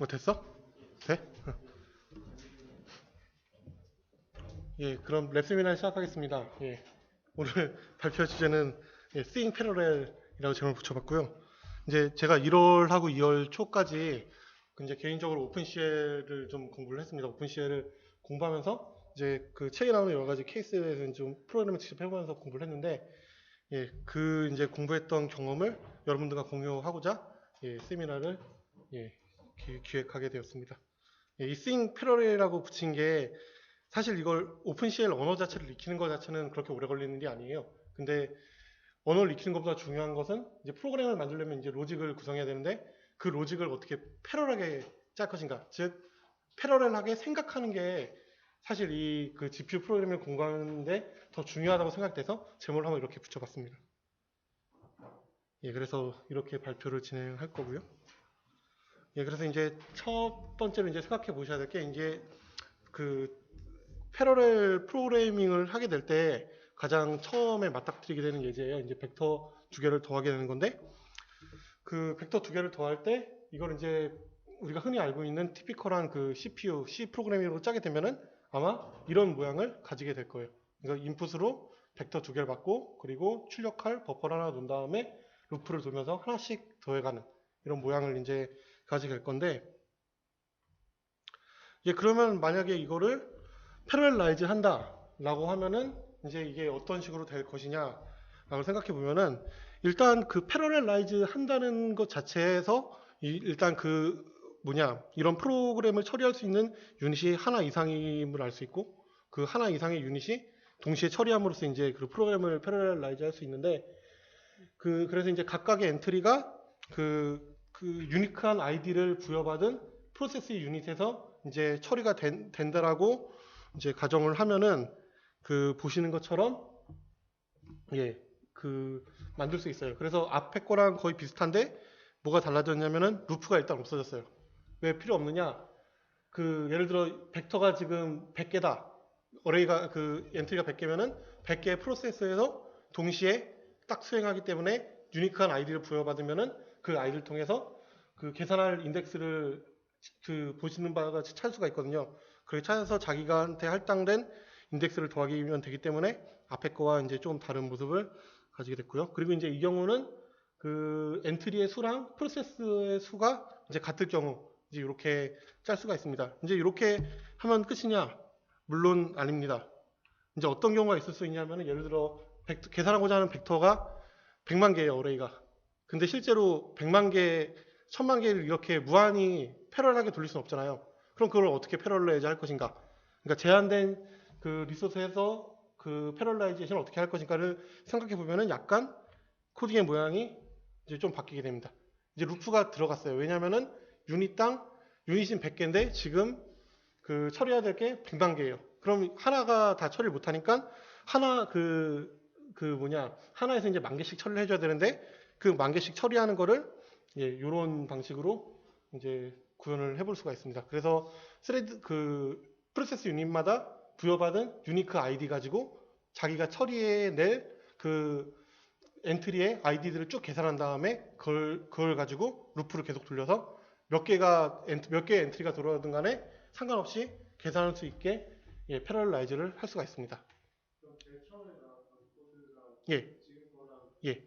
됐어? 돼? 예, 그럼 랩 세미나 시작하겠습니다. 예, 오늘 발표 주제는 Seeing Parallel이라고 제목을 붙여봤고요. 이제 제가 1월하고 2월 초까지 이제 개인적으로 오픈CL을 좀 공부를 했습니다. 오픈CL을 공부하면서 이제 그 책에 나오는 여러 가지 케이스에 대해서 좀 프로그램을 직접 해보면서 공부를 했는데, 예, 그 이제 공부했던 경험을 여러분들과 공유하고자 세미나를 예, 기획하게 되었습니다. 예, 이 Seeing Parallel이라고 붙인 게 사실 이걸 오픈CL 언어 자체를 익히는 것 자체는 그렇게 오래 걸리는 게 아니에요. 근데 언어를 익히는 것보다 중요한 것은 이제 프로그램을 만들려면 이제 로직을 구성해야 되는데 그 로직을 어떻게 패러럴하게 짤 것인가. 즉, 패러럴하게 생각하는 게 사실 이 그 GPU 프로그램을 공부하는데 더 중요하다고 생각돼서 제목을 한번 이렇게 붙여봤습니다. 예, 그래서 이렇게 발표를 진행할 거고요. 예, 그래서 이제 첫 번째로 이제 생각해 보셔야 될 게 이제 그 패러렐 프로그래밍을 하게 될 때 가장 처음에 맞닥뜨리게 되는 예제예요. 이제 벡터 두 개를 더하게 되는 건데 그 벡터 두 개를 더할 때 이걸 이제 우리가 흔히 알고 있는 티피컬한 그 CPU, C 프로그래밍으로 짜게 되면은 아마 이런 모양을 가지게 될 거예요. 그러니까 인풋으로 벡터 두 개를 받고 그리고 출력할 버퍼를 하나 놓은 다음에 루프를 돌면서 하나씩 더해가는 이런 모양을 이제 가지게 될 건데, 예, 그러면 만약에 이거를 패러렐라이즈 한다라고 하면은 이제 이게 어떤 식으로 될 것이냐라고 생각해 보면은 일단 그 패러렐라이즈 한다는 것 자체에서 일단 그 뭐냐 이런 프로그램을 처리할 수 있는 유닛이 하나 이상임을 알 수 있고 그 하나 이상의 유닛이 동시에 처리함으로써 이제 그 프로그램을 패러렐라이즈 할 수 있는데 그래서 이제 각각의 엔트리가 그 유니크한 아이디를 부여받은 프로세스 유닛에서 이제 처리가 된다라고 이제 가정을 하면은 그 보시는 것처럼 예, 그 만들 수 있어요. 그래서 앞에 거랑 거의 비슷한데 뭐가 달라졌냐면은 루프가 일단 없어졌어요. 왜 필요 없느냐? 그 예를 들어 벡터가 지금 100개다. 어레이가 그 엔트리가 100개면은 100개의 프로세스에서 동시에 딱 수행하기 때문에 유니크한 아이디를 부여받으면은 그 아이디를 통해서 그 계산할 인덱스를 그 보시는 바와 같이 찾을 수가 있거든요. 그렇게 찾아서 자기가한테 할당된 인덱스를 더하기면 되기 때문에 앞에 거와 이제 좀 다른 모습을 가지게 됐고요. 그리고 이제 이 경우는 그 엔트리의 수랑 프로세스의 수가 이제 같을 경우 이제 이렇게 짤 수가 있습니다. 이제 이렇게 하면 끝이냐? 물론 아닙니다. 이제 어떤 경우가 있을 수 있냐면 예를 들어 계산하고자 하는 벡터가 100만 개예요, 어레이가. 근데 실제로 100만 개, 1000만 개를 이렇게 무한히 패러럴하게 돌릴 수는 없잖아요. 그럼 그걸 어떻게 패러럴라이즈 할 것인가? 그러니까 제한된 그 리소스에서 그 패러럴라이제이션을 어떻게 할 것인가를 생각해 보면은 약간 코딩의 모양이 이제 좀 바뀌게 됩니다. 이제 루프가 들어갔어요. 왜냐면은 유닛인 100개인데 지금 그 처리해야 될 게 100만 개예요. 그럼 하나가 다 처리를 못 하니까 하나 하나에서 이제 10,000개씩 처리를 해줘야 되는데 그 10,000개씩 처리하는 거를 이런 방식으로 이제 구현을 해볼 수가 있습니다. 그래서 스레드 그 프로세스 유닛마다 부여받은 유니크 아이디 가지고 자기가 처리해낼 그 엔트리의 아이디들을 쭉 계산한 다음에 그걸 가지고 루프를 계속 돌려서 몇 개의 엔트리가 들어오든 간에 상관없이 계산할 수 있게 패러렐라이즈를 할 수가 있습니다. 예, 예.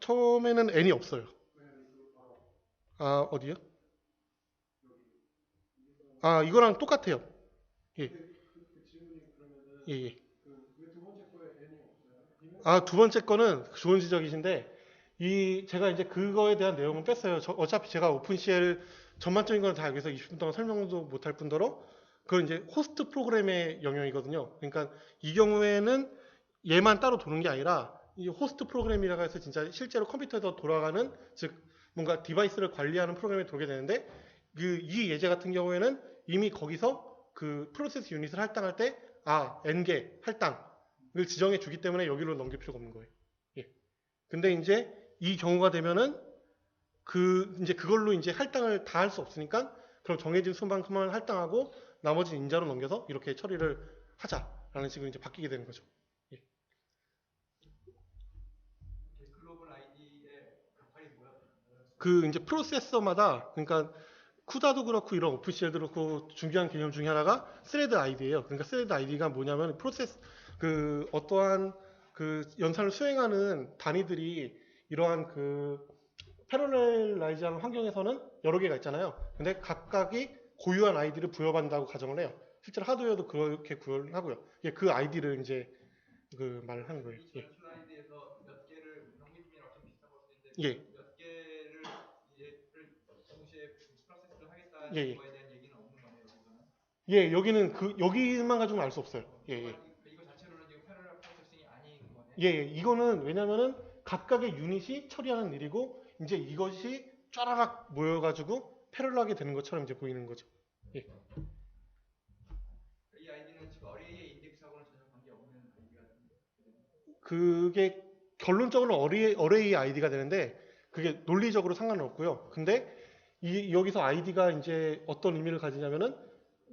처음에는 n이 없어요. 아, 어디요? 아, 이거랑 똑같아요. 예, 예, 예. 아, 두 번째 거는 좋은 지적이신데, 제가 이제 그거에 대한 내용은 뺐어요. 어차피 제가 오픈CL 전반적인 건 다 여기서 20분 동안 설명도 못할 뿐더러, 그건 이제 호스트 프로그램의 영역이거든요. 그러니까 이 경우에는 얘만 따로 도는 게 아니라, 이 호스트 프로그램이라고 해서 진짜 실제로 컴퓨터에서 돌아가는, 즉, 뭔가 디바이스를 관리하는 프로그램이 돌게 되는데, 이 예제 같은 경우에는 이미 거기서 그 프로세스 유닛을 할당할 때, n개 할당, 을 지정해 주기 때문에 여기로 넘길 필요가 없는 거예요. 예. 근데 이제 이 경우가 되면은 이제 그걸로 이제 할당을 다 할 수 없으니까 그럼 정해진 수만큼만 할당하고 나머지는 인자로 넘겨서 이렇게 처리를 하자라는 식으로 이제 바뀌게 되는 거죠. 예. 그 이제 프로세서마다 그러니까 쿠다도 그렇고 이런 오픈CL도 그렇고 중요한 개념 중에 하나가 스레드 아이디예요. 그러니까 스레드 아이디가 뭐냐면 프로세스 그 어떠한 그 연산을 수행하는 단위들이 이러한 그 패러렐라이즈하는 환경에서는 여러 개가 있잖아요. 근데 각각이 고유한 아이디를 부여받는다고 가정을 해요. 실제로 하드웨어도 그렇게 구현을 하고요. 예, 그 아이디를 이제 그 말을 하는 거예요. 예. 슬라이드에서 몇 개를 병리품이랑 좀 비슷한 것 같은데 예. 몇 개를 동시에 프로세스를 하겠다는 예, 예. 거에 대한 얘기는 없는 거네요, 여기서는. 예, 여기는 그 여기만 가지고는 알 수 없어요. 예, 예. 이거 자체로는 지금 패러럴 프로세싱이 아닌 거네. 예, 예. 이거는 왜냐면은 각각의 유닛이 처리하는 일이고 이제 이것이 쫘라락 모여가지고 패러럴하게 되는 것처럼 이제 보이는 거죠. 예. 이 아이디는 지금 어레이의 인덱스하고는 전혀 관계 없는 아이디가 그게 결론적으로 어레이 아이디가 되는데 그게 논리적으로 상관은 없고요. 근데 여기서 아이디가 이제 어떤 의미를 가지냐면은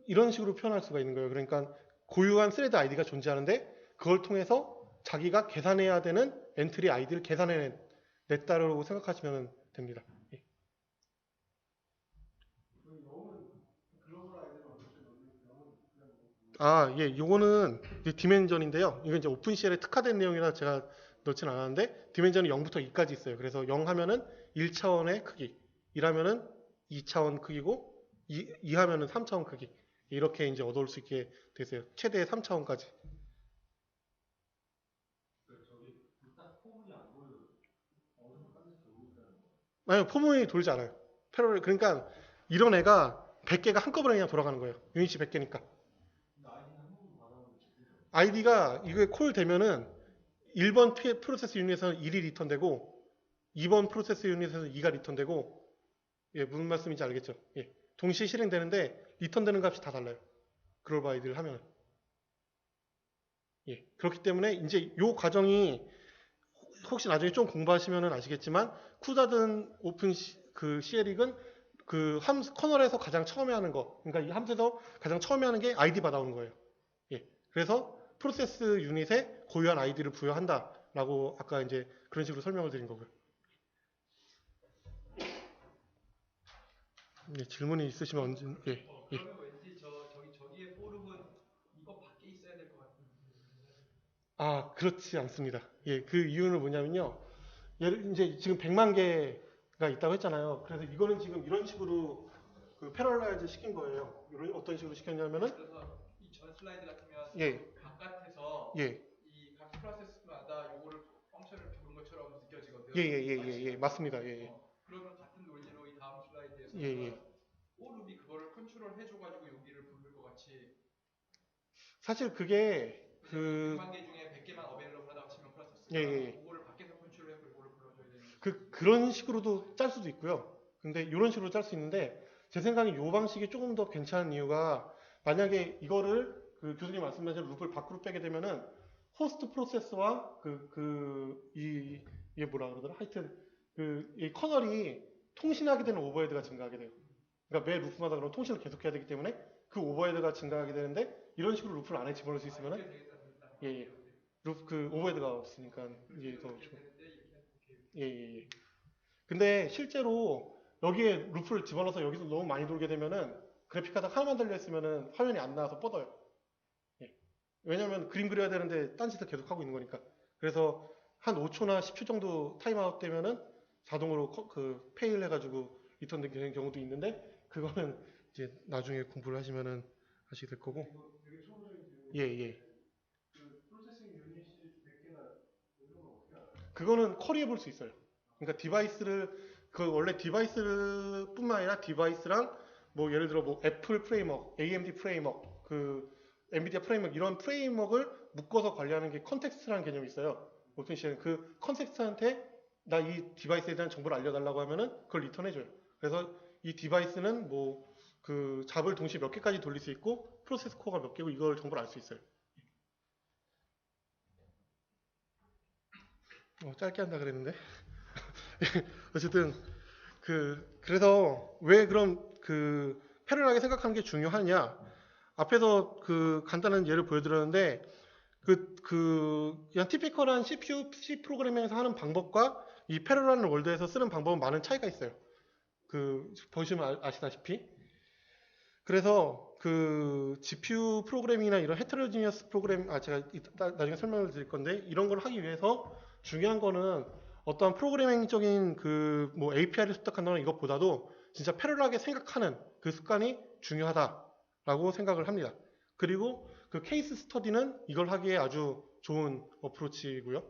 이런 식으로 표현할 수가 있는 거예요. 그러니까 고유한 스레드 아이디가 존재하는데 그걸 통해서 자기가 계산해야 되는 엔트리 아이디를 계산해냈다고 생각하시면 됩니다. 예. 아, 예, 요거는 이제 디멘전인데요. 이건 이제 오픈CL에 특화된 내용이라 제가 넣진 않았는데, 디멘전이 0부터 2까지 있어요. 그래서 0 하면은 1차원의 크기, 1하면은 2차원 크기고, 2 하면은 3차원 크기. 이렇게 이제 얻어올 수 있게 되세요. 최대 3차원까지. 아니요, 포문이 돌지 않아요. 패러렐, 그러니까 이런 애가 100개가 한꺼번에 그냥 돌아가는 거예요. 유닛이 100개니까. 아이디가 이게 콜 되면은 1번 프로세스 유닛에서는 1이 리턴되고 2번 프로세스 유닛에서는 2가 리턴되고 예, 무슨 말씀인지 알겠죠? 예. 동시에 실행되는데 리턴되는 값이 다 달라요. 그롤 아이디를 하면. 예. 그렇기 때문에 이제 요 과정이 혹시 나중에 좀 공부하시면 아시겠지만 쿠다든 오픈 그 CL익은 그 커널에서 가장 처음에 하는 거, 그러니까 이 함수에서 가장 처음에 하는 게 아이디 받아오는 거예요. 예. 그래서 프로세스 유닛에 고유한 아이디를 부여한다라고 아까 이제 그런 식으로 설명을 드린 거고요. 예, 질문이 있으시면 언제 예. 예. 그러면 왠지 저기의 포름은 이거 밖에 있어야 될 것 같은데. 아, 그렇지 않습니다. 예, 그 이유는 뭐냐면요. 이제 지금 100만 개가 있다고 했잖아요. 그래서 이거는 지금 이런 식으로 그 패러라이즈 시킨 거예요. 이런 어떤 식으로 시켰냐면은 그래서 이 전 슬라이드 같으면 예. 바깥에서 예. 이 각 프로세스마다 요거를 펑션을 부른 것처럼 느껴지거든요. 예, 맞습니다. 예. 그러면 같은 논리로 이 다음 슬라이드에서 예. 오룹이 그거를 컨트롤 해줘가지고 여기를 부를 것 같이 사실 그게 그 100만 개 중에 100개만 어베일러블 하다가 치면 프로세스가 예. 그거를 밖에서 컨트롤해서 이거를 불러줘야 되는 그런 식으로도 짤 수도 있고요. 근데 이런 식으로 짤 수 있는데 제 생각에 이 방식이 조금 더 괜찮은 이유가 만약에 이거를 그 교수님 말씀하신 룹을 밖으로 빼게 되면은 호스트 프로세스와 이게 뭐라 그러더라? 하여튼 이 커널이 통신하게 되는 오버헤드가 증가하게 돼요. 그러니까 매 루프마다 그럼 통신을 계속해야 되기 때문에 그 오버헤드가 증가하게 되는데 이런 식으로 루프를 안에 집어넣을 수 있으면은 루프 그 오버헤드가 없으니까 이게 더 좋. 예. 근데 실제로 여기에 루프를 집어넣어서 여기서 너무 많이 돌게 되면은 그래픽 카드 하나만 달려있으면은 화면이 안 나와서 뻗어요. 예. 왜냐면 그림 그려야 되는데 딴짓을 계속 하고 있는 거니까. 그래서 한 5초나 10초 정도 타임아웃 되면은 자동으로 페일 해가지고 리턴 되는 경우도 있는데 그거는 이제 나중에 공부를 하시면은 하시게 될 거고. 예. 그거는 쿼리해 볼 수 있어요. 그러니까 그 원래 디바이스뿐만 아니라 디바이스랑 뭐 예를 들어 뭐 애플 프레임워크, AMD 프레임워크, 그 엔비디아 프레임워크 이런 프레임워크를 묶어서 관리하는 게 컨텍스트라는 개념이 있어요. 오픈CL은 그 컨텍스트한테 나 이 디바이스에 대한 정보를 알려달라고 하면은 그걸 리턴해줘요. 그래서 이 디바이스는 뭐 그 잡을 동시에 몇 개까지 돌릴 수 있고 프로세스 코어가 몇 개고 이걸 정보를 알 수 있어요. 짧게 한다 그랬는데 어쨌든 그래서 왜 그럼 그 패러럴하게 생각하는 게 중요하냐? 앞에서 그 간단한 예를 보여드렸는데 그냥 티피컬한 CPU C 프로그래밍에서 하는 방법과 이 패러럴 월드에서 쓰는 방법은 많은 차이가 있어요. 그 보시면 아시다시피. 그래서 그 GPU 프로그래밍이나 이런 헤테로지니어스 프로그램, 제가 나중에 설명을 드릴 건데, 이런 걸 하기 위해서 중요한 거는 어떠한 프로그래밍적인 그 뭐 API를 습득한다는 이것보다도 진짜 패러럴하게 생각하는 그 습관이 중요하다라고 생각을 합니다. 그리고 그 케이스 스터디는 이걸 하기에 아주 좋은 어프로치고요.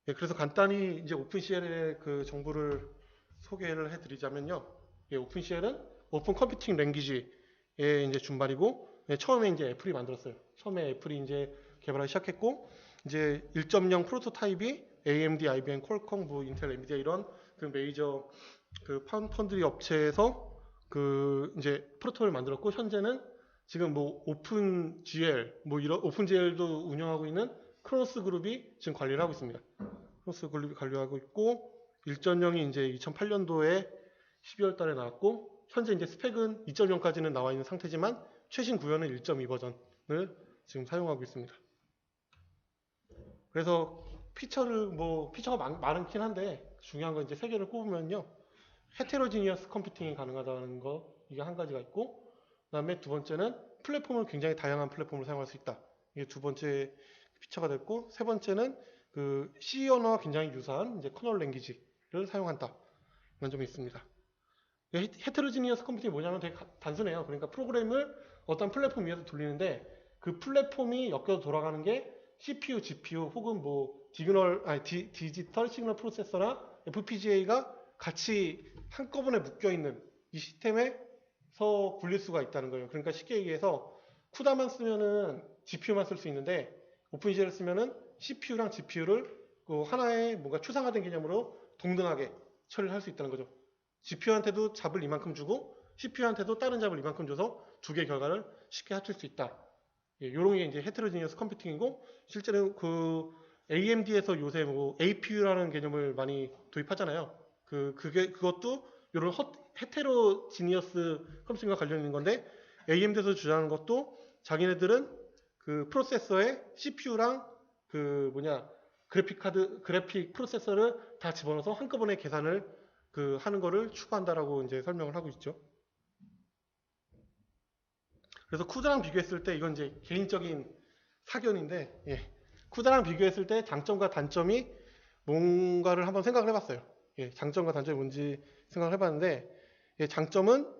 예, 그래서 간단히 이제 오픈CL의 그 정보를 소개를 해드리자면요. 예, 오픈CL은 오픈 컴퓨팅 랭귀지의 이제 준말이고, 예, 처음에 이제 애플이 만들었어요. 처음에 애플이 이제 개발하기 시작했고, 이제 1.0 프로토타입이 AMD, IBM, 퀄컴, 뭐 인텔, 엔비디아 이런 그 메이저 그 펀드리 업체에서 그 이제 프로토타입을 만들었고, 현재는 지금 뭐 오픈GL, 뭐 이런 오픈GL도 운영하고 있는 크로노스 그룹이 지금 관리를 하고 있습니다. 크로노스 그룹이 관리하고 있고, 1.0이 이제 2008년도에 12월 달에 나왔고, 현재 이제 스펙은 2.0까지는 나와 있는 상태지만 최신 구현은 1.2 버전을 지금 사용하고 있습니다. 그래서 피처가 많긴 한데 중요한 건 이제 세 개를 꼽으면요. 헤테로지니어스 컴퓨팅이 가능하다는 거, 이게 한 가지가 있고, 그다음에 두 번째는 플랫폼을 굉장히 다양한 플랫폼을 사용할 수 있다. 이게 두 번째 피처가 됐고, 세 번째는 그 C 언어와 굉장히 유사한 이제 커널 랭귀지를 사용한다. 이런 점이 있습니다. 헤테로지니어스 컴퓨팅이 뭐냐면 되게 단순해요. 그러니까 프로그램을 어떤 플랫폼 위에서 돌리는데 그 플랫폼이 엮여서 돌아가는 게 CPU, GPU 혹은 뭐 디지털 시그널 프로세서나 FPGA가 같이 한꺼번에 묶여있는 이 시스템에서 굴릴 수가 있다는 거예요. 그러니까 쉽게 얘기해서 쿠다만 쓰면은 GPU만 쓸 수 있는데 오픈CL을 쓰면은 CPU랑 GPU를 그 하나의 뭔가 추상화된 개념으로 동등하게 처리를 할 수 있다는 거죠. GPU한테도 잡을 이만큼 주고 CPU한테도 다른 잡을 이만큼 줘서 두 개의 결과를 쉽게 합칠 수 있다. 예, 요런 게 이제 헤테로지니어스 컴퓨팅이고, 실제로 그 AMD에서 요새 뭐 APU라는 개념을 많이 도입하잖아요. 그것도 요런 헤테로지니어스 컴퓨팅과 관련 있는 건데, AMD에서 주장하는 것도 자기네들은 그 프로세서에 CPU랑 그 그래픽 프로세서를 다 집어넣어서 한꺼번에 계산을 하는 거를 추구한다라고 이제 설명을 하고 있죠. 그래서 쿠다랑 비교했을 때 이건 이제 개인적인 사견인데, 예, 쿠다랑 비교했을 때 장점과 단점이 뭔가를 한번 생각을 해봤어요. 예, 장점과 단점이 뭔지 생각을 해봤는데, 예, 장점은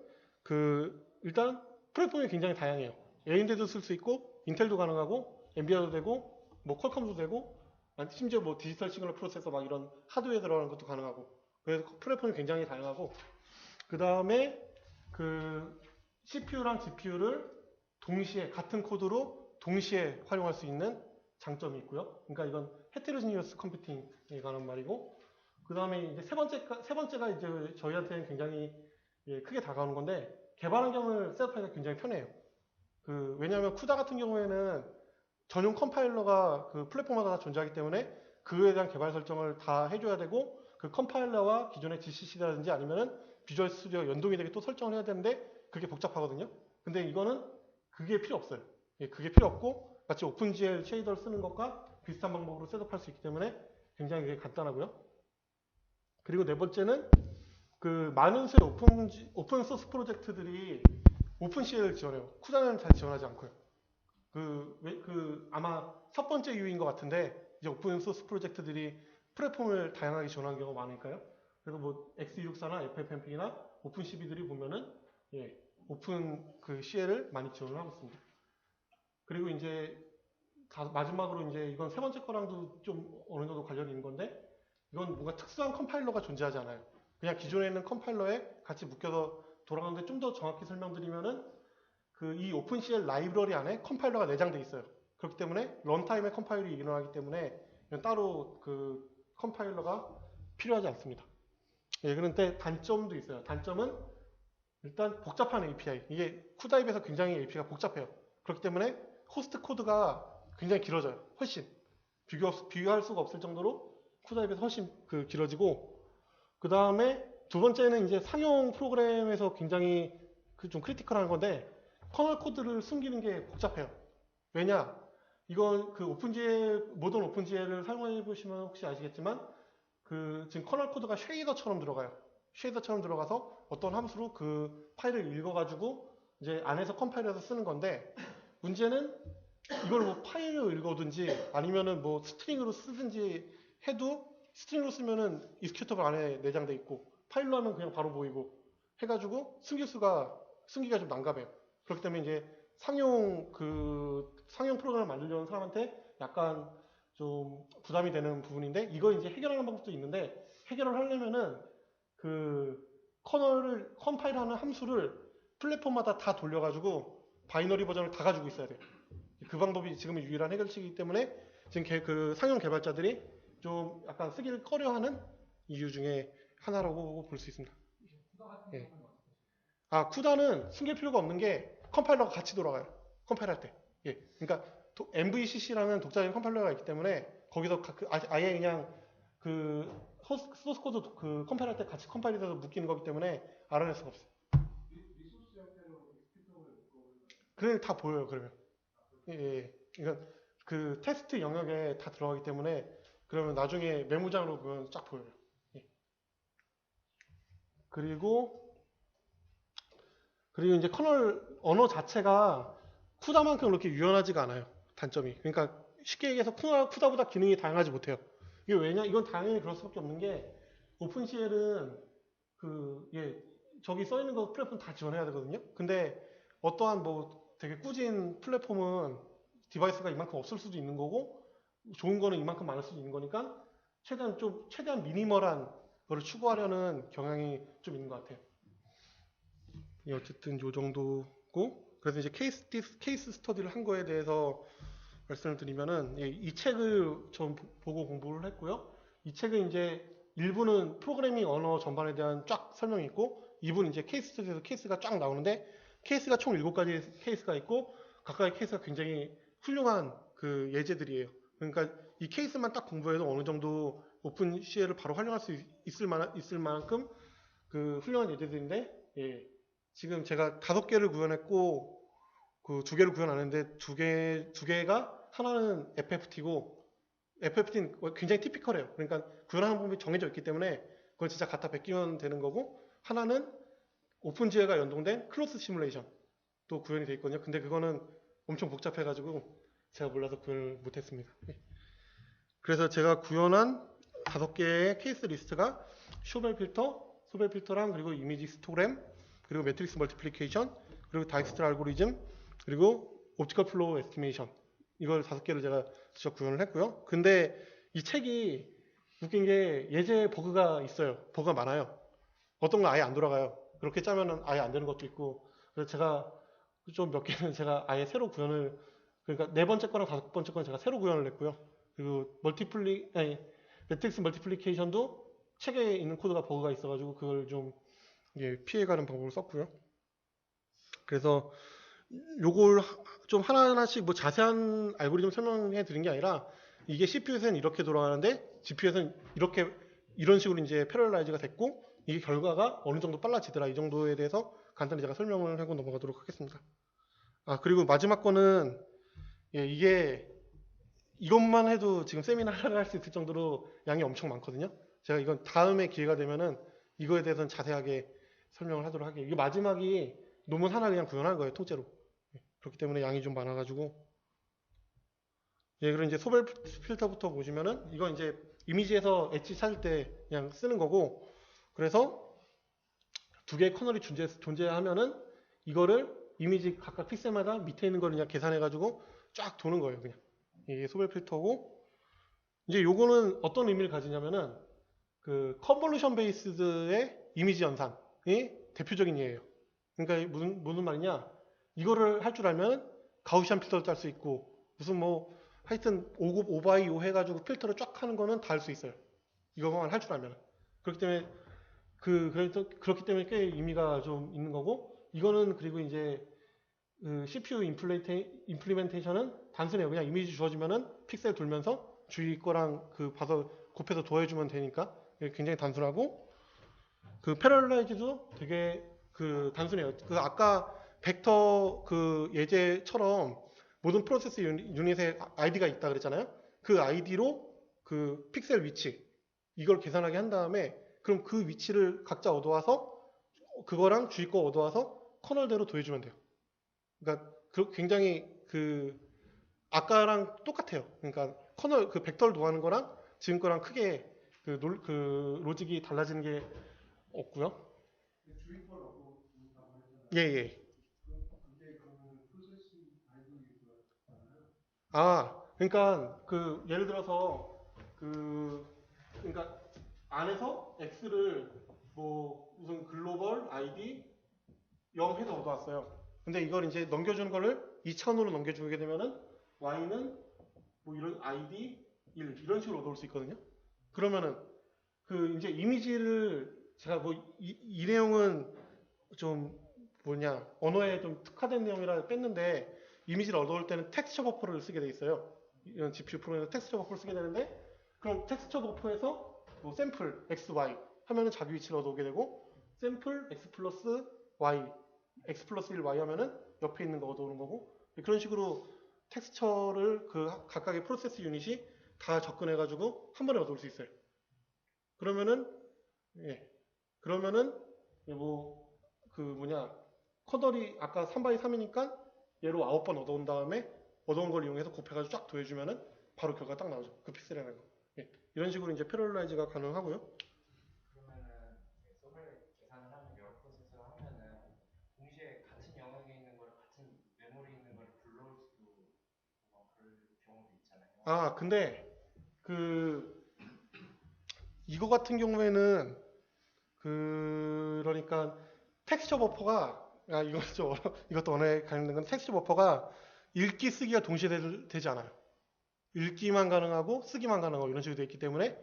일단 플랫폼이 굉장히 다양해요. AMD도 쓸 수 있고, 인텔도 가능하고, 엔비디아도 되고, 뭐 퀄컴도 되고, 심지어 뭐 디지털 시그널 프로세서 막 이런 하드웨어 들어가는 것도 가능하고, 그래서 플랫폼이 굉장히 다양하고, 그 다음에 CPU랑 GPU를 동시에 같은 코드로 동시에 활용할 수 있는 장점이 있고요. 그러니까 이건 헤테로지니어스 컴퓨팅에 관한 말이고, 그 다음에 이제 세 번째가 이제 저희한테는 굉장히 크게 다가오는 건데, 개발 환경을 셋업하기가 굉장히 편해요. 왜냐하면 쿠다 같은 경우에는 전용 컴파일러가 그 플랫폼마다 다 존재하기 때문에 그에 대한 개발 설정을 다 해줘야 되고, 그 컴파일러와 기존의 GCC라든지 아니면은 비주얼 스튜디오가 연동이 되게 또 설정을 해야 되는데 그게 복잡하거든요. 근데 이거는 그게 필요 없어요. 예, 그게 필요 없고 마치 오픈GL 쉐이더를 쓰는 것과 비슷한 방법으로 셋업할 수 있기 때문에 굉장히 그게 간단하고요. 그리고 네 번째는 많은 수의 오픈소스 프로젝트들이 오픈CL을 지원해요. 쿠다는 잘 지원하지 않고요. 아마 첫 번째 이유인 것 같은데, 이제 오픈소스 프로젝트들이 플랫폼을 다양하게 지원하는 경우가 많으니까요. 그래서 뭐 X264나 FFmpeg이나 오픈CV들이 보면은 오픈 CL을 많이 지원을 하고 있습니다. 그리고 이제 마지막으로 이제 이건 세 번째 거랑도 좀 어느 정도 관련이 있는 건데, 이건 뭔가 특수한 컴파일러가 존재하지 않아요. 그냥 기존에 있는 컴파일러에 같이 묶여서 돌아가는데, 좀 더 정확히 설명드리면은 이 오픈CL 라이브러리 안에 컴파일러가 내장되어 있어요. 그렇기 때문에 런타임에 컴파일이 일어나기 때문에 따로 컴파일러가 필요하지 않습니다. 예, 그런데 단점도 있어요. 단점은 일단 복잡한 API. 이게 쿠다입에서 굉장히 API가 복잡해요. 그렇기 때문에 호스트 코드가 굉장히 길어져요. 훨씬. 비교할 수가 없을 정도로 쿠다입에서 훨씬 길어지고, 그 다음에 두 번째는 이제 상용 프로그램에서 굉장히 좀 크리티컬한 건데, 커널 코드를 숨기는 게 복잡해요. 왜냐? 이건 모던 오픈GL을 사용해 보시면 혹시 아시겠지만, 지금 커널 코드가 쉐이더처럼 들어가요. 쉐이더처럼 들어가서 어떤 함수로 그 파일을 읽어가지고 이제 안에서 컴파일해서 쓰는 건데 문제는 이걸 뭐 파일로 읽어든지 아니면은 뭐 스트링으로 쓰든지 해도 스트링으로 쓰면은 익스큐터블 안에 내장돼 있고 파일로 하면 그냥 바로 보이고 해가지고 숨기가 좀 난감해요. 그렇기 때문에 이제 상용 프로그램을 만들려는 사람한테 약간 좀 부담이 되는 부분인데 이걸 이제 해결하는 방법도 있는데 해결을 하려면은 컴파일하는 함수를 플랫폼마다 다 돌려가지고 바이너리 버전을 다 가지고 있어야 돼요. 그 방법이 지금은 유일한 해결책이기 때문에 지금 그 상용 개발자들이 좀 약간 쓰기를 꺼려하는 이유 중에 하나라고 볼 수 있습니다. 예. 쿠다는 숨길 필요가 없는 게 컴파일러가 같이 돌아가요. 컴파일할 때. 예. 그러니까 MVCC라는 독자적인 컴파일러가 있기 때문에 거기서 아예 그냥 소스 코드 컴파일할 때 같이 컴파일해서 묶이는 거기 때문에 알아낼 수가 없어요. 그래 다 보여요. 그러면. 예. 그러니까 그 테스트 영역에 다 들어가기 때문에 그러면 나중에 메모장으로 그건 쫙 보여요. 예. 그리고 이제 커널 언어 자체가 쿠다만큼 그렇게 유연하지가 않아요. 단점이. 그러니까 쉽게 얘기해서 쿠다보다 기능이 다양하지 못해요. 이게 왜냐? 이건 당연히 그럴 수밖에 없는 게 오픈CL은 저기 써 있는 거 플랫폼 다 지원해야 되거든요. 근데 어떠한 뭐 되게 꾸진 플랫폼은 디바이스가 이만큼 없을 수도 있는 거고 좋은 거는 이만큼 많을 수도 있는 거니까 최대한 미니멀한 거를 추구하려는 경향이 좀 있는 것 같아요. 어쨌든 요 정도고 그래서 이제 케이스 스터디를 한 거에 대해서 말씀을 드리면은 이 책을 좀 보고 공부를 했고요. 이 책은 이제 일부는 프로그래밍 언어 전반에 대한 쫙 설명이 있고 2부는 이제 케이스 스터디에서 케이스가 쫙 나오는데 케이스가 총 7가지 케이스가 있고 각각의 케이스가 굉장히 훌륭한 그 예제들이에요. 그러니까 이 케이스만 딱 공부해도 어느 정도 오픈CL을 바로 활용할 수 있을 만큼 그 훌륭한 예제들인데 지금 제가 5개를 구현했고 그 2개를 구현 안 했는데 두 개가 하나는 FFT고 FFT는 굉장히 티피컬해요. 그러니까 구현하는 방법이 정해져 있기 때문에 그걸 진짜 갖다 베끼면 되는 거고 하나는 오픈GL과 연동된 클로스 시뮬레이션 또 구현이 돼 있거든요. 근데 그거는 엄청 복잡해가지고 제가 몰라서 구현을 못했습니다. 그래서 제가 구현한 5개의 케이스 리스트가 소벨 필터랑 그리고 이미지 히스토그램 그리고 매트릭스 멀티플리케이션 그리고 다이스트 알고리즘 그리고 옵티컬 플로우 에스티메이션 이걸 5개를 제가 직접 구현을 했고요. 근데 이 책이 웃긴 게 예제 버그가 있어요. 버그가 많아요. 어떤 건 아예 안 돌아가요. 그렇게 짜면은 아예 안 되는 것도 있고 그래서 제가 좀 몇 개는 제가 아예 새로 구현을 그러니까 4번째 거랑 5번째 거는 제가 새로 구현을 했고요. 그리고 매트릭스 멀티플리케이션도 책에 있는 코드가 버그가 있어가지고 그걸 좀 피해가는 방법을 썼고요. 그래서 요걸 좀 하나하나씩 뭐 자세한 알고리즘 설명해 드린 게 아니라 이게 CPU에서는 이렇게 돌아가는데 GPU에서는 이런 식으로 이제 패러렐라이즈가 됐고 이게 결과가 어느 정도 빨라지더라 이 정도에 대해서 간단히 제가 설명을 하고 넘어가도록 하겠습니다. 그리고 마지막 거는 이것만 해도 지금 세미나를 할 수 있을 정도로 양이 엄청 많거든요. 제가 이건 다음에 기회가 되면은 이거에 대해서는 자세하게 설명을 하도록 할게요. 이게 마지막이 논문 하나 그냥 구현한 거예요, 통째로. 그렇기 때문에 양이 좀 많아가지고. 그리고 이제 소벨 필터부터 보시면은 이건 이제 이미지에서 엣지 찾을 때 그냥 쓰는 거고, 그래서 2개의 커널이 존재하면은 이거를 이미지 각각 픽셀마다 밑에 있는 걸 그냥 계산해가지고 쫙 도는 거예요, 그냥. 이게 소벨 필터고, 이제 요거는 어떤 의미를 가지냐면은 그 컨볼루션 베이스드의 이미지 연산이 대표적인 예예요. 그러니까 무슨 말이냐? 이거를 할 줄 알면 가우시안 필터도 짤 수 있고 무슨 뭐 하여튼 5급 5x5 해가지고 필터를 쫙 하는 거는 다 할 수 있어요. 이거만 할 줄 알면. 그렇기 때문에 그렇기 때문에 꽤 의미가 좀 있는 거고 이거는 그리고 이제 그 CPU 임플리멘테이션은 단순해요. 그냥 이미지 주어지면은 픽셀 돌면서 주위 거랑 봐서 곱해서 더해주면 되니까 굉장히 단순하고 그 패러렐라이즈도 되게 단순해요. 아까 벡터 예제처럼 모든 프로세스 유닛에 아이디가 있다 그랬잖아요. 그 아이디로 픽셀 위치 이걸 계산하게 한 다음에 그럼 그 위치를 각자 얻어와서 그거랑 주위 거 얻어와서 커널대로 더해주면 돼요. 그러니까 굉장히 그 아까랑 똑같아요. 그러니까 커널 그 벡터를 더하는 거랑 지금 거랑 크게 그 로직이 달라지는 게 없고요. 주위 걸 얻고 있다고 했잖아요. 예, 예. 그게 그러면 프로세싱 아이디잖아요. 그러니까 그 예를 들어서 그러니까 안에서 x를 뭐 무슨 글로벌 id 0 해서 얻어왔어요. 근데 이걸 이제 넘겨주는 거를 2차원으로 넘겨주게 되면은 y는 뭐 이런 id 1 이런 식으로 얻어올 수 있거든요. 그러면은 그 이제 이미지를 제가 뭐 이 내용은 좀 뭐냐 언어에 좀 특화된 내용이라 뺐는데 이미지를 얻어올 때는 텍스처 버퍼를 쓰게 돼 있어요. 이런 GPU 프로그램에서 텍스처 버퍼를 쓰게 되는데 그럼 텍스처 버퍼에서 뭐 샘플 x, y 하면은 자기 위치를 얻어오게 되고 샘플 x 플러스 y, x 플러스 1 y 하면은 옆에 있는 거 얻어오는 거고 그런 식으로 텍스처를 그 각각의 프로세스 유닛이 다 접근해가지고 한 번에 얻어올 수 있어요. 그러면은 예 그러면은 뭐 그 뭐냐 커널이 아까 3 x 3이니까 얘로 9번 얻어온 다음에 얻어온 걸 이용해서 곱해가지고 쫙 더해주면은 바로 결과가 딱 나오죠. 그 픽셀이라는 거. 예. 이런 식으로 이제 패러렐라이즈가 가능하고요. 그러면은 서버에 계산을 하면 여러 프로세스를 하면은 동시에 같은 영역에 있는 걸 같은 메모리에 있는 걸 불러올 수도 막 그럴 경우도 있잖아요. 근데 그 이거 같은 경우에는 그러니까 텍스처 버퍼가 이거 좀 이것도 언어에 관련된 건 텍스처 버퍼가 읽기 쓰기가 동시에 되지 않아요. 읽기만 가능하고 쓰기만 가능하고 이런 식으로 되어 있기 때문에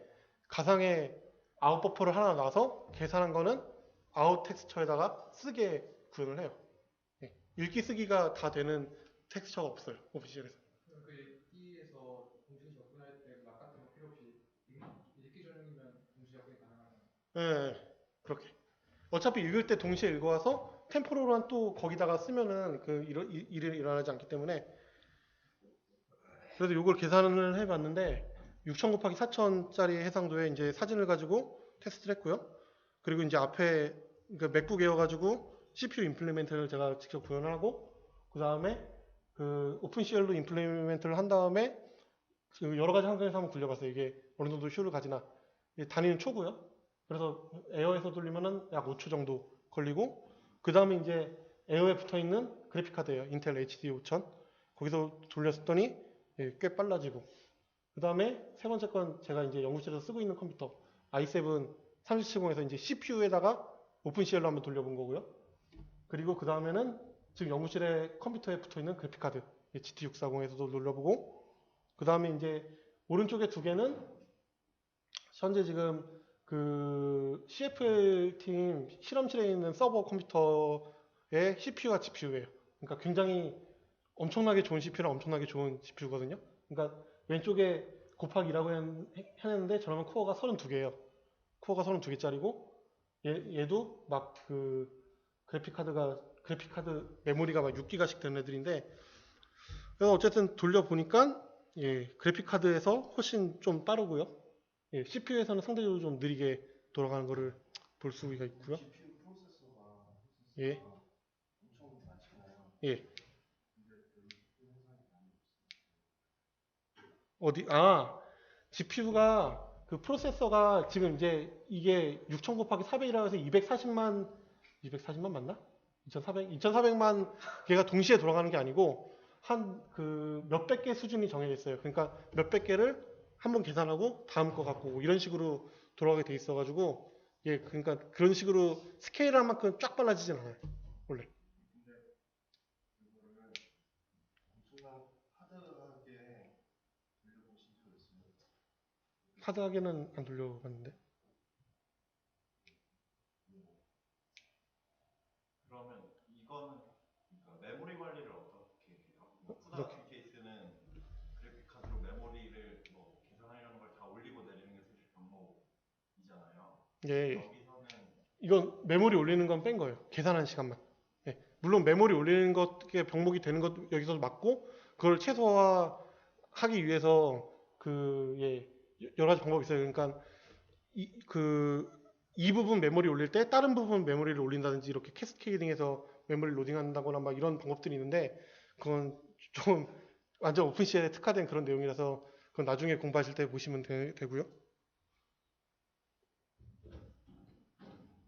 가상의 아웃 버퍼를 하나 놔서 계산한 거는 아웃 텍스처에다가 쓰게 구현을 해요. 예. 읽기 쓰기가 다 되는 텍스처가 없어요. 오피셜에서. 그 읽기에서 동시에 접근할 때 막 같은 거 필요 없이 읽기 전용이면 동시 접근이 가능하잖아요. 예, 그렇게. 어차피 읽을 때 동시에 읽어와서 템포럴한 또 거기다가 쓰면은 그 일이 일어나지 않기 때문에 그래서 이걸 계산을 해봤는데 6000 곱하기 4000짜리 해상도에 이제 사진을 가지고 테스트를 했고요. 그리고 이제 앞에 그 맥북 에어 가지고 CPU 임플리멘트를 제가 직접 구현을 하고 그 다음에 그 오픈CL로 임플리멘트를 한 다음에 그 여러 가지 환경에서 한번 굴려봤어요. 이게 어느 정도 효율을 가지나. 단위는 초고요. 그래서 에어에서 돌리면은 약 5초 정도 걸리고 그 다음에 이제 에어에 붙어있는 그래픽카드예요. 인텔 HD 5000 거기서 돌렸더니 꽤 빨라지고 그 다음에 세 번째 건 제가 이제 연구실에서 쓰고 있는 컴퓨터 i7 3070에서 이제 CPU에다가 오픈CL로 한번 돌려본 거고요. 그리고 그 다음에는 지금 연구실에 컴퓨터에 붙어있는 그래픽카드 GT640에서도 눌러보고 그 다음에 이제 오른쪽에 두 개는 현재 지금 그 CFL 팀 실험실에 있는 서버 컴퓨터의 CPU와 GPU예요. 그러니까 굉장히 엄청나게 좋은 CPU랑 엄청나게 좋은 GPU거든요. 그러니까 왼쪽에 곱하기 2라고 했는데 저러면 코어가 32개예요. 코어가 32개짜리고 얘도 막 그 그래픽카드 메모리가 막 6기가씩 되는 애들인데 그래서 어쨌든 돌려보니까 그래픽카드에서 훨씬 좀 빠르고요. CPU에서는 상대적으로 좀 느리게 돌아가는 거를 볼 수가 있고요. GPU 프로세서가 예. 엄청 많잖아요. 예. 근데 그 회사에 많이 어디 GPU가 그 프로세서가 지금 이제 이게 6000 곱하기 400이라고 해서 240만 맞나? 2400만 개가 동시에 돌아가는 게 아니고 한 그 몇백 개 수준이 정해져 있어요. 그러니까 몇백 개를 한번 계산하고 다음 거 갖고 오고 이런 식으로 돌아가게 돼 있어 가지고 그러니까 그런 식으로 스케일한 만큼 쫙 빨라지진 않아요. 원래. 근데 이거를 엄청난 하드하게 돌려보신 적 있어요? 하드하게는 안 돌려봤는데. 그러면 이거는 그러니까 메모리 관리를 어떻게 해요? 뭐 이렇게. 푸다 케이스는 그래픽 카드로 메모리를 뭐 계산하려는 걸 다 올리고 내리는 게 사실 반복이잖아요. 예. 여기서는 이건 메모리 올리는 건 뺀 거예요. 계산한 시간만. 물론 메모리 올리는 것에 병목이 되는 것도 여기서 맞고 그걸 최소화하기 위해서 여러 가지 방법이 있어요. 그러니까 이 부분 메모리 올릴 때 다른 부분 메모리를 올린다든지 이렇게 캐스케이딩해서 메모리 로딩한다거나 막 이런 방법들이 있는데 그건 좀 완전 오픈CL에 특화된 그런 내용이라서 그건 나중에 공부하실 때 보시면 되고요.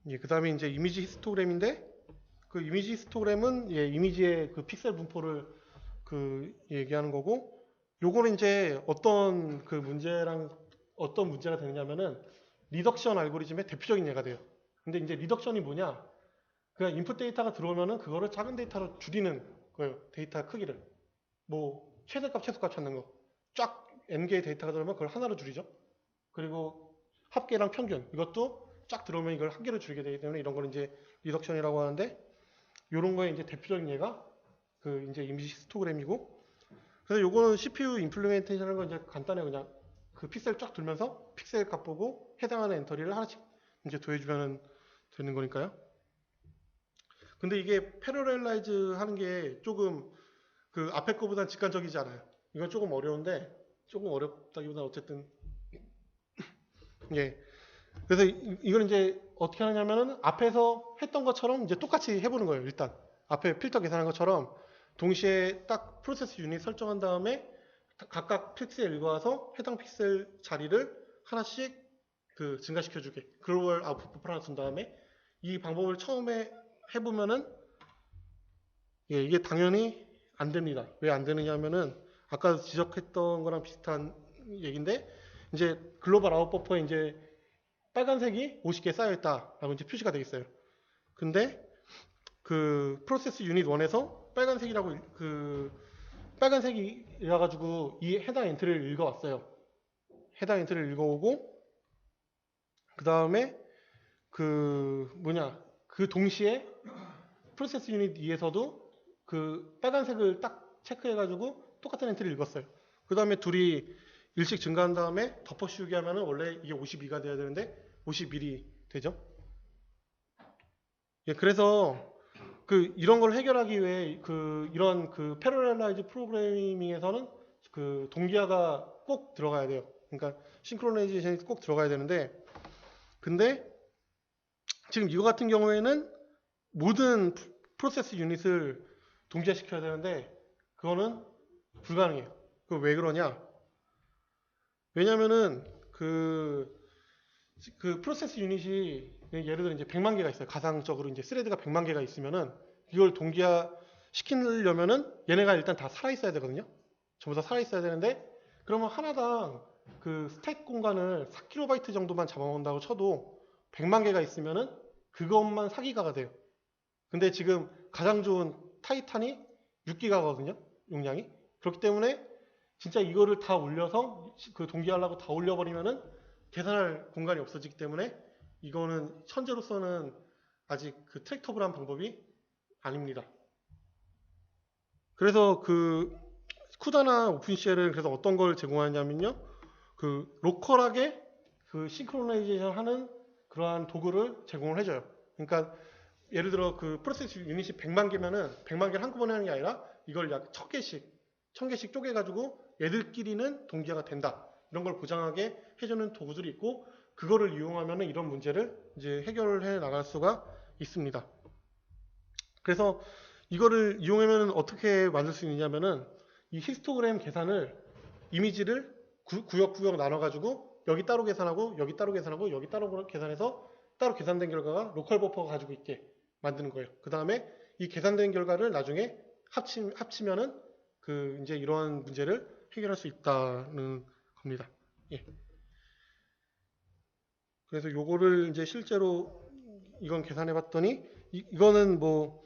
예, 그 다음에 이제 이미지 히스토그램인데 그 이미지 히스토그램은 예, 이미지의 그 픽셀 분포를 얘기하는 거고 요거는 이제 어떤 문제가 되느냐면은 리덕션 알고리즘의 대표적인 예가 돼요. 근데 이제 리덕션이 뭐냐? 그냥 인풋 데이터가 들어오면은 그거를 작은 데이터로 줄이는 거예요. 데이터 크기를. 뭐 최대값, 최소값 찾는 거. 쫙 n개의 데이터가 들어오면 그걸 하나로 줄이죠. 그리고 합계랑 평균 이것도 쫙 들어오면 이걸 한 개로 줄이게 되기 때문에 이런 걸 이제 리덕션이라고 하는데 이런 거에 이제 대표적인 예가 이제 이미지 히스토그램이고 그래서 요거는 CPU 임플리멘테이션하는 건 이제 간단해 그냥 그 픽셀 쫙 돌면서 픽셀 값 보고 해당하는 엔터리를 하나씩 이제 더해주면 되는 거니까요. 근데 이게 패러렐라이즈 하는 게 조금 그 앞에 거보단 직관적이지 않아요. 이건 조금 어려운데 조금 어렵다기보다 어쨌든 예. 그래서 이걸 이제 어떻게 하냐면은 앞에서 했던 것처럼 이제 똑같이 해보는 거예요. 일단 앞에 필터 계산한 것처럼 동시에 딱 프로세스 유닛 설정한 다음에 각각 픽셀 읽어와서 해당 픽셀 자리를 하나씩 증가시켜주게 글로벌 아웃풋 버퍼 하나 둔 다음에 이 방법을 처음에 해보면은 예, 이게 당연히 안 됩니다. 왜 안 되느냐 하면은 아까 지적했던 거랑 비슷한 얘기인데 이제 글로벌 아웃 버퍼에 이제 빨간색이 50개 쌓여있다라고 이제 표시가 되겠어요. 근데 그 프로세스 유닛 1에서 빨간색이라 가지고 이 해당 엔트리를 읽어왔어요. 해당 엔트리를 읽어오고 그 다음에 그 동시에 프로세스 유닛 2에서도 그 빨간색을 딱 체크해가지고 똑같은 엔트리를 읽었어요. 그 다음에 둘이 일씩 증가한 다음에 덮어 씌우기 하면은 원래 이게 52가 돼야 되는데 51이 되죠. 예, 그래서 이런 걸 해결하기 위해 이런 패러렐라이즈 프로그래밍에서는 동기화가 꼭 들어가야 돼요. 그러니까 싱크로나이제이션이 꼭 들어가야 되는데 근데 지금 이거 같은 경우에는 모든 프로세스 유닛을 동기화시켜야 되는데 그거는 불가능해요. 왜 그러냐? 왜냐면은 프로세스 유닛이 예를 들어 이제 100만 개가 있어요. 가상적으로 이제 스레드가 100만 개가 있으면은 이걸 동기화 시키려면은 얘네가 일단 다 살아 있어야 되거든요. 전부 다 살아 있어야 되는데 그러면 하나당 스택 공간을 4KB 정도만 잡아먹는다고 쳐도 100만 개가 있으면은 그것만 4기가가 돼요. 근데 지금 가장 좋은 타이탄이 6기가거든요. 용량이. 그렇기 때문에 진짜 이거를 다 올려서 동기화하려고 다 올려버리면은 계산할 공간이 없어지기 때문에 이거는 현재로서는 아직 트랙터블한 방법이 아닙니다. 그래서 쿠다나 오픈CL은 그래서 어떤 걸 제공하냐면요. 로컬하게 싱크로나이제이션 하는 그러한 도구를 제공을 해줘요. 그러니까 예를 들어 프로세스 유닛이 100만 개면은 100만 개를 한꺼번에 하는 게 아니라 이걸 약 1000개씩 쪼개가지고 얘들끼리는 동기화가 된다. 이런 걸 보장하게 해주는 도구들이 있고 그거를 이용하면 이런 문제를 이제 해결해 나갈 수가 있습니다. 그래서 이거를 이용하면 어떻게 만들 수 있냐면은 이 히스토그램 계산을 이미지를 구역 나눠가지고 여기 따로 계산하고 여기 따로 계산하고 여기 따로 계산해서 따로 계산된 결과가 로컬 버퍼가 가지고 있게 만드는 거예요. 그 다음에 이 계산된 결과를 나중에 합치면은 이제 이러한 문제를 해결할 수 있다는 겁니다. 예. 그래서 요거를 이제 실제로 이건 계산해 봤더니 이거는 뭐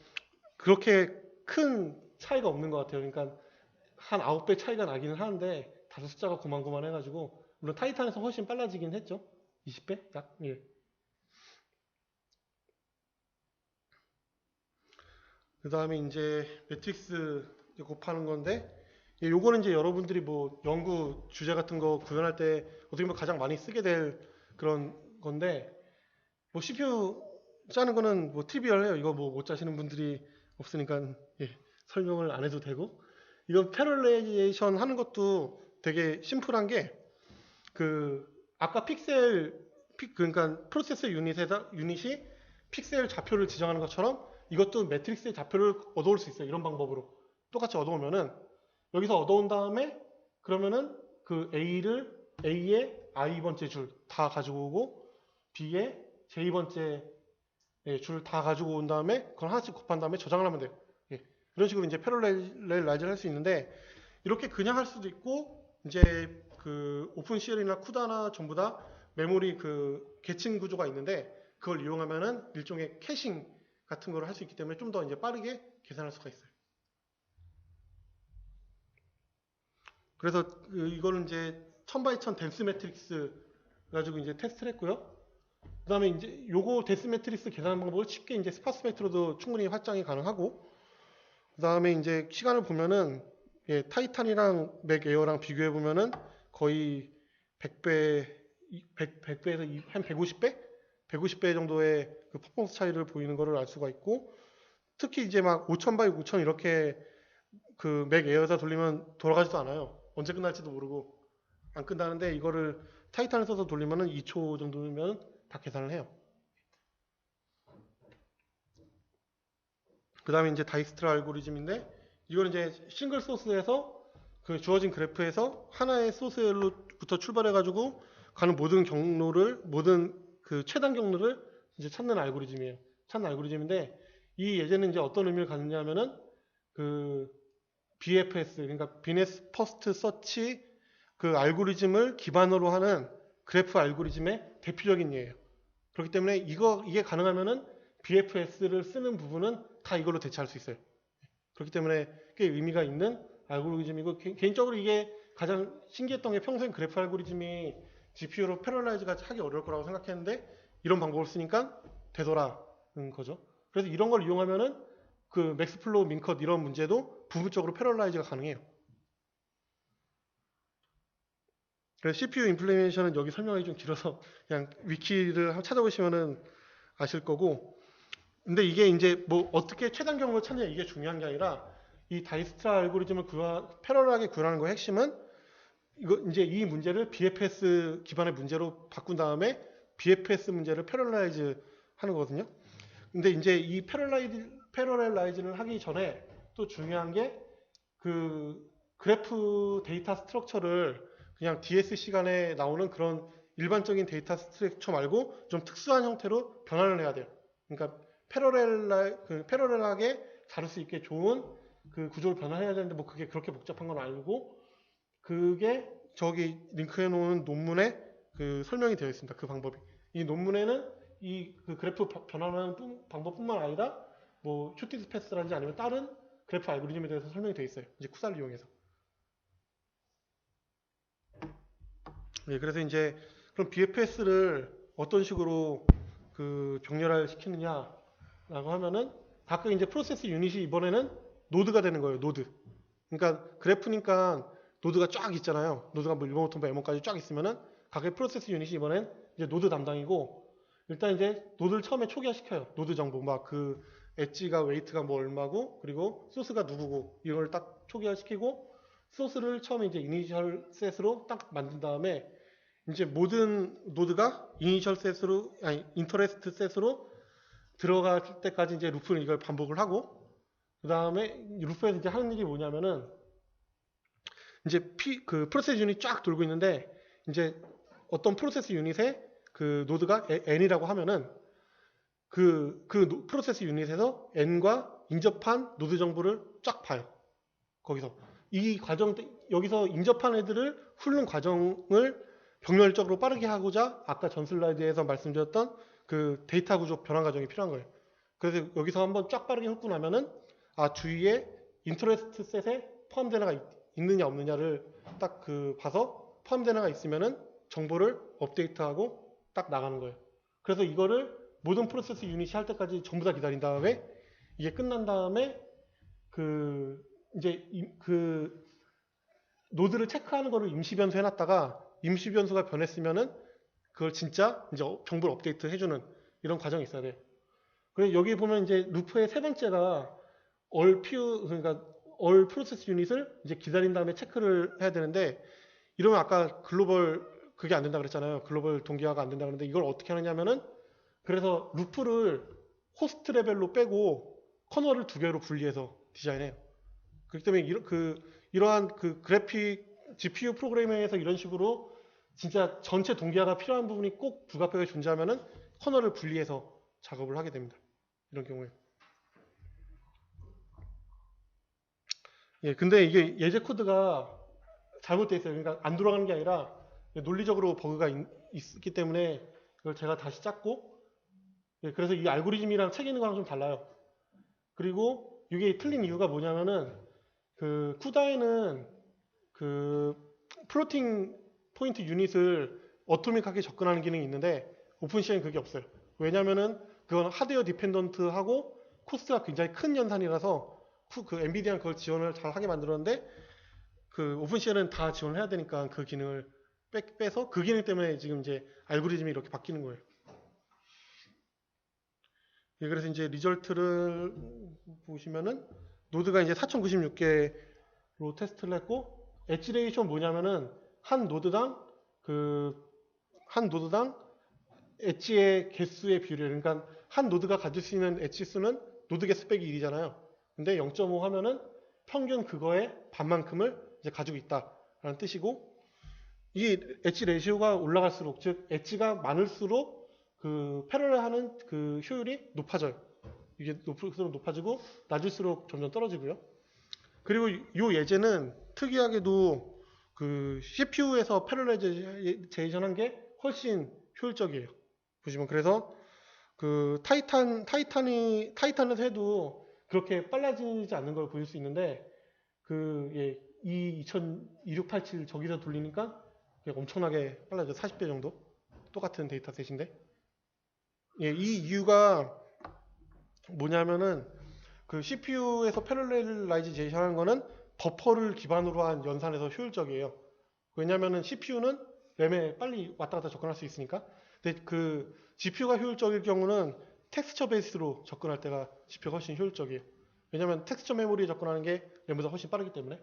그렇게 큰 차이가 없는 것 같아요. 그러니까 한 9배 차이가 나기는 하는데 다섯 숫자가 고만고만 해가지고 물론 타이탄에서 훨씬 빨라지긴 했죠. 20배? 약? 예. 그 다음에 이제 매트릭스 곱하는 건데 요거는 이제 여러분들이 뭐 연구 주제 같은 거 구현할 때 어떻게 보면 가장 많이 쓰게 될 그런 건데 뭐 CPU 짜는 거는 뭐 트리비얼해요. 이거 뭐 못 짜시는 분들이 없으니까 예, 설명을 안 해도 되고 이건 패럴레이션 하는 것도 되게 심플한 게 아까 픽셀 그러니까 프로세서 유닛이 픽셀 좌표를 지정하는 것처럼 이것도 매트릭스의 좌표를 얻어올 수 있어요. 이런 방법으로 똑같이 얻어오면은 여기서 얻어온 다음에 그러면은 그 A의 i번째 줄 다 가지고 오고 B의 j번째 줄 다 가지고 온 다음에 그걸 하나씩 곱한 다음에 저장을 하면 돼요. 예. 이런 식으로 이제 패러렐라이즈를 할 수 있는데 이렇게 그냥 할 수도 있고 이제 그 오픈CL이나 쿠다나 전부 다 메모리 그 계층 구조가 있는데 그걸 이용하면은 일종의 캐싱 같은 걸 할 수 있기 때문에 좀 더 이제 빠르게 계산할 수가 있어요. 그래서 이거는 이제 1000x1000 덴스 매트릭스 가지고 이제 테스트를 했고요. 그 다음에 이제 요거 덴스 매트릭스 계산 방법을 쉽게 이제 스파스 매트로도 충분히 활용이 가능하고 그 다음에 이제 시간을 보면은 예, 타이탄이랑 맥 에어랑 비교해 보면은 거의 100배에서 한 150배? 150배 정도의 그 퍼포먼스 차이를 보이는 것을 알 수가 있고 특히 이제 막 5000바이 5000 이렇게 그 맥 에어에서 돌리면 돌아가지도 않아요. 언제 끝날지도 모르고 안 끝나는데 이거를 타이탄을 써서 돌리면은 2초 정도면 다 계산을 해요. 그 다음에 이제 다이스트라 알고리즘인데 이건 이제 싱글 소스에서 그 주어진 그래프에서 하나의 소스로부터 출발해가지고 가는 모든 그 최단 경로를 이제 찾는 알고리즘이에요. 찾는 알고리즘인데 이 예제는 이제 어떤 의미를 갖느냐면은 그 BFS 그러니까 비넷 퍼스트 서치 그 알고리즘을 기반으로 하는 그래프 알고리즘의 대표적인 예예요. 그렇기 때문에 이게 가능하면은 BFS를 쓰는 부분은 다 이걸로 대체할 수 있어요. 그렇기 때문에 꽤 의미가 있는 알고리즘이고 개인적으로 이게 가장 신기했던 게 평소엔 그래프 알고리즘이 GPU로 패러라이즈가 하기 어려울 거라고 생각했는데 이런 방법을 쓰니까 되더라는 거죠. 그래서 이런 걸 이용하면은 그 맥스플로우 민컷 이런 문제도 부분적으로 패러라이즈가 가능해요. 그래서 CPU 임플리메이션은 여기 설명이 좀 길어서 그냥 위키를 한번 찾아보시면은 아실 거고 근데 이게 이제 뭐 어떻게 최단 경로를 찾느냐 이게 중요한 게 아니라 이 다이스트라 알고리즘을 패러럴하게 구현하는 거의 핵심은 이거 이제 이 문제를 BFS 기반의 문제로 바꾼 다음에 BFS 문제를 패러럴라이즈 하는 거거든요. 근데 이제 이 패러렐라이즈를 하기 전에 또 중요한 게 그 그래프 데이터 스트럭처를 그냥 DS 시간에 나오는 그런 일반적인 데이터 스트럭처 말고 좀 특수한 형태로 변환을 해야 돼요. 그러니까 패러렐하게 다룰 수 있게 좋은 그 구조를 변환해야 되는데 뭐 그게 그렇게 복잡한 건 아니고 그게 저기 링크해 놓은 논문에 그 설명이 되어 있습니다. 그 방법이. 이 논문에는 이 그 그래프 변환하는 방법뿐만 아니라 뭐 쇼티스 패스라든지 아니면 다른 그래프 알고리즘에 대해서 설명이 되어 있어요. 이제 쿠사를 이용해서. 예, 그래서 이제 그럼 BFS를 어떤 식으로 그 병렬화 시키느냐라고 하면은 각각 이제 프로세스 유닛이 이번에는 노드가 되는 거예요. 노드. 그러니까 그래프니까 노드가 쫙 있잖아요. 노드가 뭐 1번부터 M번까지 쫙 있으면은 각각의 프로세스 유닛이 이번엔 이제 노드 담당이고 일단 이제 노드를 처음에 초기화시켜요. 노드 정보 막 그 엣지가 웨이트가 뭐 얼마고 그리고 소스가 누구고 이걸 딱 초기화시키고 소스를 처음에 이제 이니셜 셋으로 딱 만든 다음에 이제 모든 노드가 이니셜 셋으로 아니 인터레스트 셋으로 들어갈 때까지 이제 루프는 이걸 반복을 하고 그 다음에 루프에서 이제 하는 일이 뭐냐면은 이제 그 프로세스 유닛 쫙 돌고 있는데 이제 어떤 프로세스 유닛에 그 노드가 n이라고 하면은 그 프로세스 유닛에서 n과 인접한 노드 정보를 쫙 봐요. 거기서 이 과정 여기서 인접한 애들을 훑는 과정을 병렬적으로 빠르게 하고자 아까 전 슬라이드에서 말씀드렸던 그 데이터 구조 변환 과정이 필요한 거예요. 그래서 여기서 한번 쫙 빠르게 훑고 나면은 아 주위에 인터레스트 셋에 포함된 애가 있느냐 없느냐를 딱 그 봐서 포함된 애가 있으면은 정보를 업데이트하고 딱 나가는 거예요. 그래서 이거를 모든 프로세스 유닛이 할 때까지 전부 다 기다린 다음에 이게 끝난 다음에 그 이제 그 노드를 체크하는 거를 임시 변수 해놨다가 임시 변수가 변했으면은 그걸 진짜 이제 정보를 업데이트 해주는 이런 과정이 있어야 돼요. 그래서 여기 보면 이제 루프의 세 번째가 그러니까 all 프로세스 유닛을 이제 기다린 다음에 체크를 해야 되는데 이러면 아까 글로벌 그게 안 된다 그랬잖아요. 글로벌 동기화가 안 된다 그랬는데 이걸 어떻게 하느냐면은 그래서 루프를 호스트 레벨로 빼고 커널을 두 개로 분리해서 디자인해요. 그렇기 때문에 이러한 그 그래픽 GPU 프로그래밍에서 이런 식으로 진짜 전체 동기화가 필요한 부분이 꼭 불가피하게 존재하면은 커널을 분리해서 작업을 하게 됩니다. 이런 경우에. 예, 근데 이게 예제 코드가 잘못되어 있어요. 그러니까 안 돌아가는 게 아니라 논리적으로 버그가 있기 때문에 이걸 제가 다시 짰고, 예, 그래서 이 알고리즘이랑 책 있는 거랑 좀 달라요. 그리고 이게 틀린 이유가 뭐냐면은 그 쿠다에는 그 플로팅 포인트 유닛을 어토믹하게 접근하는 기능이 있는데 오픈C에는 그게 없어요. 왜냐면은 그건 하드웨어 디펜던트하고 코스트가 굉장히 큰 연산이라서 그 엔비디아는 그걸 지원을 잘 하게 만들었는데 그 오픈CL은 다 지원을 해야 되니까 그 기능을 빼서 그 기능 때문에 지금 이제 알고리즘이 이렇게 바뀌는 거예요. 예, 그래서 이제 리절트를 보시면은 노드가 이제 4096개로 테스트를 했고 엣지 레이션 뭐냐면은 한 노드당 엣지의 개수의 비율이에요. 그러니까 한 노드가 가질 수 있는 엣지 수는 노드 개수 빼기 1이잖아요. 근데 0.5 하면은 평균 그거의 반만큼을 이제 가지고 있다라는 뜻이고 이 엣지 레시오가 올라갈수록 즉 엣지가 많을수록 그 패러렐하는 그 효율이 높아져요. 이게 높을수록 높아지고 낮을수록 점점 떨어지고요. 그리고 이 예제는 특이하게도 그 CPU에서 패러렐라이제이션 한 게 훨씬 효율적이에요. 보시면 그래서 그 타이탄에서 해도 그렇게 빨라지지 않는 걸 보일 수 있는데 그 예, 이 2687 저기서 돌리니까 엄청나게 빨라져 40배 정도 똑같은 데이터셋인데 예, 이 이유가 뭐냐면은 그 CPU에서 패러렐라이제이션 하는 거는 버퍼를 기반으로 한 연산에서 효율적이에요. 왜냐면은 CPU는 램에 빨리 왔다 갔다 접근할 수 있으니까. 근데 그 GPU가 효율적일 경우는 텍스처 베이스로 접근할 때가 GPU가 훨씬 효율적이에요. 왜냐면 텍스처 메모리에 접근하는 게 램보다 훨씬 빠르기 때문에.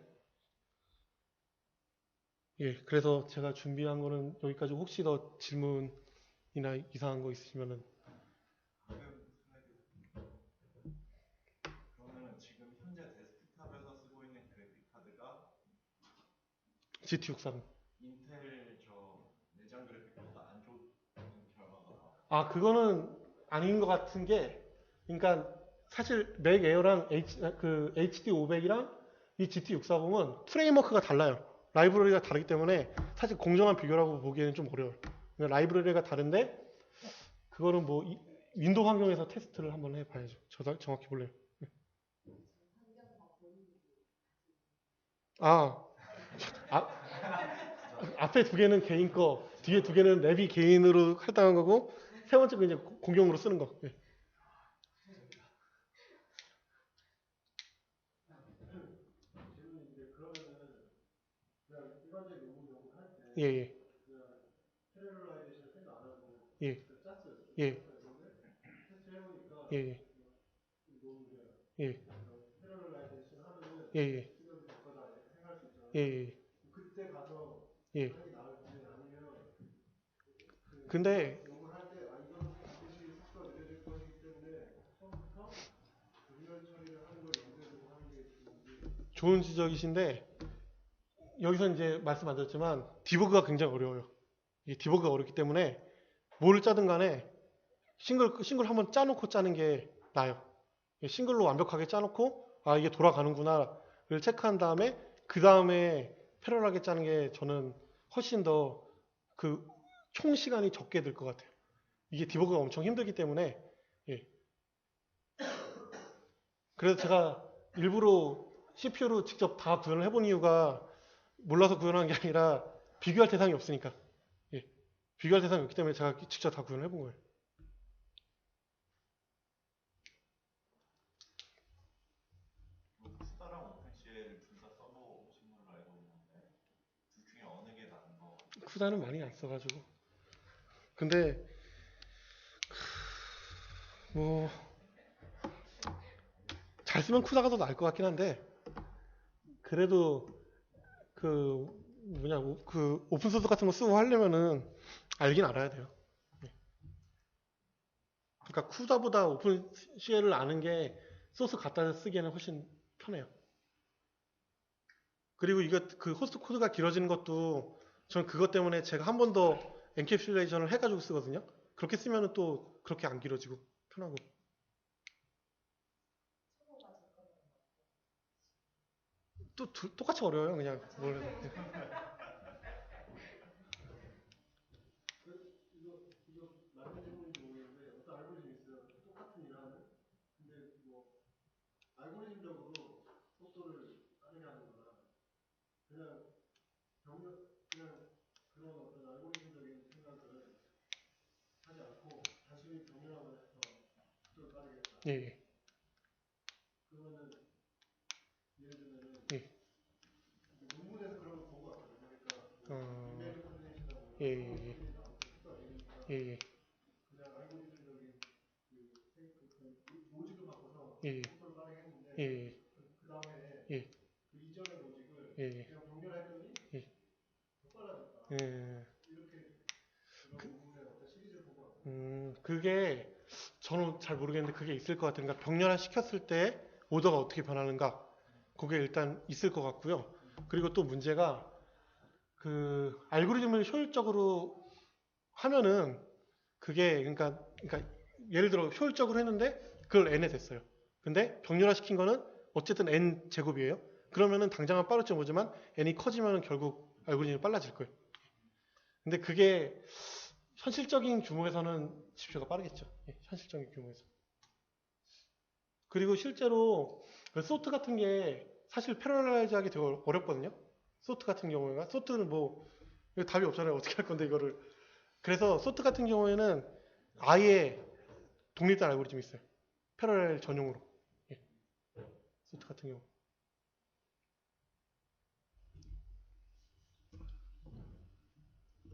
예, 그래서 제가 준비한 거는 여기까지. 혹시 더 질문이나 이상한 거 있으시면은. 그러면은 지금 현재 데스크탑에서 쓰고 있는 그래픽 카드가 GT63. 인텔 저 내장 그래픽보다 안 좋은 결과가 나와요. 아, 그거는 아닌 것 같은 게, 그러니까 사실 맥 에어랑 HD 500이랑 이 GT640은 프레임워크가 달라요. 라이브러리가 다르기 때문에 사실 공정한 비교라고 보기에는 좀 어려워요. 그러니까 라이브러리가 다른데 그거는 뭐 윈도우 환경에서 테스트를 한번 해봐야죠. 정확히 몰라요. 아, 아, 앞에 두 개는 개인 거, 뒤에 두 개는 랩이 개인으로 할당한 거고, 세 번째 거 이제 공용으로 쓰는 거. 예. 예, 예. 예. 예. 예. 예. 예. 예. 예. 예. 예. 근데 좋은 지적이신데 여기서 이제 말씀 안 드렸지만 디버그가 굉장히 어려워요. 이 디버그가 어렵기 때문에 뭐를 짜든 간에 싱글 한번 짜놓고 짜는 게 나아요. 싱글로 완벽하게 짜놓고 아 이게 돌아가는구나를 체크한 다음에 그 다음에 패러럴하게 짜는 게 저는 훨씬 더 그 총 시간이 적게 들 것 같아요. 이게 디버그가 엄청 힘들기 때문에 예. 그래서 제가 일부러 CPU로 직접 다 구현을 해본 이유가 몰라서 구현한 게 아니라 비교할 대상이 없으니까. 예. 비교할 대상이 없기 때문에 제가 직접 다 구현을 해본 거예요. 쿠다랑 오픈CL을 둘 다 써보신 걸로 알고 있는데 둘 중에 어느 게 나은 거? 쿠다는 많이 안 써가지고. 근데 뭐 잘 쓰면 쿠다가 더 나을 것 같긴 한데 그래도 그 그 오픈소스 같은 거 쓰고 하려면은 알긴 알아야 돼요. 예. 그러니까 쿠다보다 오픈CL을 아는 게 소스 갖다 쓰기에는 훨씬 편해요. 그리고 이거 그 호스트 코드가 길어지는 것도 저는 그것 때문에 제가 한 번 더 엔캡슐레이션을 해가지고 쓰거든요. 그렇게 쓰면은 또 그렇게 안 길어지고 편하고. 또 똑같이 어려워요, 그냥. 이거 맞는 질문인지 모르겠는데 어떤 알고리즘이 있어요. 똑같은 일을 하는. 근데 뭐 알고리즘적으로 속도를 빠르게 하는 거나 그냥 그냥 그런 어떤 알고리즘적인 생각을 하지 않고 단순히 병렬하고 해서 속도를 빠르게 했다. 예. 그러면은 예를 들면은 논문에서 그런 거 본 것 같거든요. 그러니까 이메일 컨디션이나 예. 그냥 알고리즘적인 로직을 바꿔서 속도를 빠르게 했는데 그 다음에 그 이전의 로직을 그냥 병렬했더니 더 빨라졌다. 이렇게 그런 논문의 어떤 시리즈를 본 것 같아요. 그게 저는 잘 모르겠는데 그게 있을 것 같아요. 그러니까 병렬화 시켰을 때 오더가 어떻게 변하는가 그게 일단 있을 것 같고요. 그리고 또 문제가 그 알고리즘을 효율적으로 하면은 그게 그러니까 예를 들어 효율적으로 했는데 그걸 n에 됐어요. 근데 병렬화 시킨 거는 어쨌든 n 제곱이에요. 그러면은 당장은 빠를지 모르지만 n이 커지면은 결국 알고리즘이 빨라질 거예요. 근데 그게 현실적인 규모에서는 GPU가 빠르겠죠. 예, 현실적인 규모에서. 그리고 실제로 그 소트 같은 게 사실 패러렐라이즈 하기 되게 어렵거든요. 소트 같은 경우가 소트는 뭐 이거 답이 없잖아요. 어떻게 할 건데 이거를. 그래서 소트 같은 경우에는 아예 독립된 알고리즘이 있어요. 패러렐 전용으로. 예, 소트 같은 경우.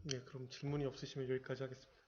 네, 그럼 질문이 없으시면 여기까지 하겠습니다.